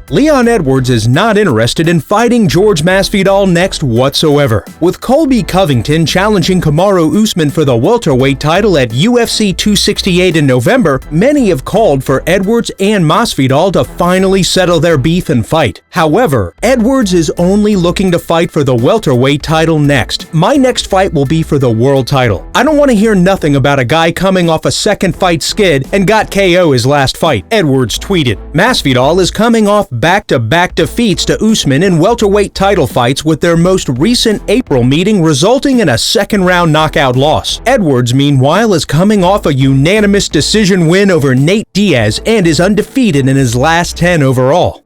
Leon Edwards is not interested in fighting Jorge Masvidal next whatsoever. With Colby Covington challenging Kamaru Usman for the welterweight title at UFC 268 in November, many have called for Edwards and Masvidal to finally settle their beef and fight. However, Edwards is only looking to fight for the welterweight title next. My next fight will be for the world title. I don't want to hear nothing about a guy coming off a second fight skid and got KO his last fight, Edwards tweeted. Masvidal is coming off back-to-back defeats to Usman in welterweight title fights, with their most recent April meeting resulting in a second-round knockout loss. Edwards, meanwhile, is coming off a unanimous decision win over Nate Diaz and is undefeated in his last 10 overall.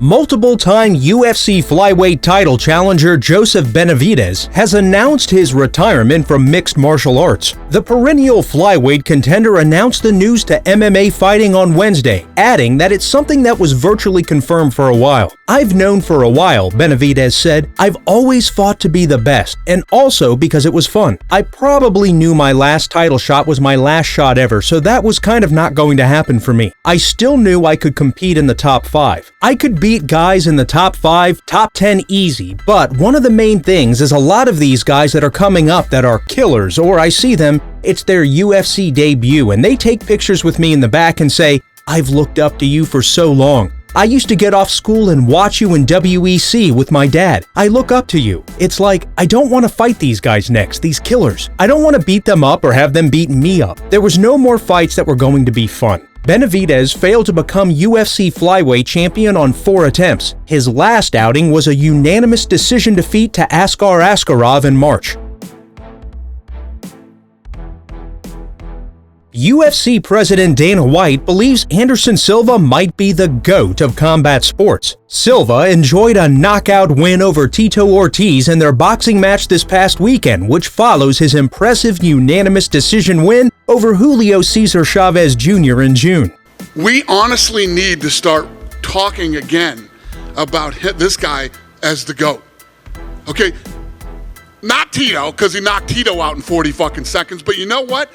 Multiple-time UFC flyweight title challenger Joseph Benavidez has announced his retirement from mixed martial arts. The perennial flyweight contender announced the news to MMA Fighting on Wednesday, adding that it's something that was virtually confirmed for a while. "I've known for a while," Benavidez said. "I've always fought to be the best, and also because it was fun. I probably knew my last title shot was my last shot ever, so that was kind of not going to happen for me. I still knew I could compete in the top 5. I could beat guys in the top 5, top 10 easy, but one of the main things is a lot of these guys that are coming up that are killers, or I see them, it's their UFC debut, and they take pictures with me in the back and say, 'I've looked up to you for so long. I used to get off school and watch you in WEC with my dad. I look up to you.' It's like, I don't want to fight these guys next, these killers. I don't want to beat them up or have them beat me up. There was no more fights that were going to be fun." Benavidez failed to become UFC flyweight champion on 4 attempts. His last outing was a unanimous decision defeat to Askar Askarov in March. UFC President Dana White believes Anderson Silva might be the GOAT of combat sports. Silva enjoyed a knockout win over Tito Ortiz in their boxing match this past weekend, which follows his impressive unanimous decision win over Julio Cesar Chavez Jr. in June. We honestly need to start talking again about this guy as the GOAT. Okay, not Tito, because he knocked Tito out in 40 fucking seconds, but you know what?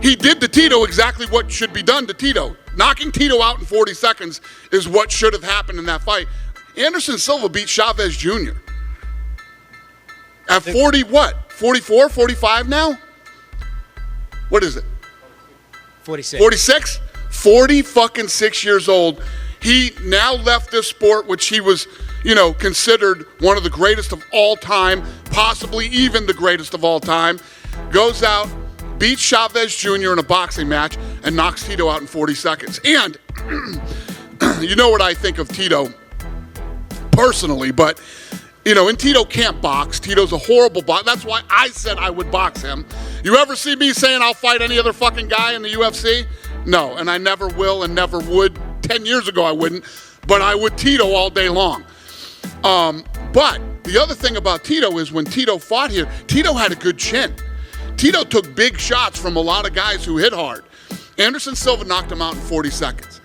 He did to Tito exactly what should be done to Tito. Knocking Tito out in 40 seconds is what should have happened in that fight. Anderson Silva beat Chavez Jr. At 40 what? 44, 45 now? What is it? 46. 46? 40 fucking 6 years old. He now left this sport, which he was, considered one of the greatest of all time, possibly even the greatest of all time. Goes out, beats Chavez Jr. in a boxing match, and knocks Tito out in 40 seconds. And you know what I think of Tito personally, but, and Tito can't box. Tito's a horrible boxer. That's why I said I would box him. You ever see me saying I'll fight any other fucking guy in the UFC? No, and I never will and never would. 10 years ago I wouldn't, but I would Tito all day long. But the other thing about Tito is when Tito fought here, Tito had a good chin. Tito took big shots from a lot of guys who hit hard. Anderson Silva knocked him out in 40 seconds.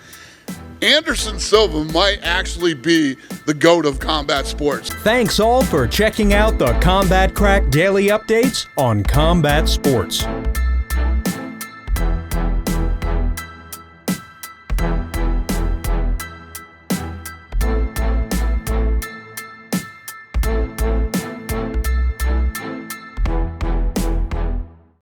Anderson Silva might actually be the GOAT of combat sports. Thanks all for checking out the Combat Crack Daily Updates on Combat Sports.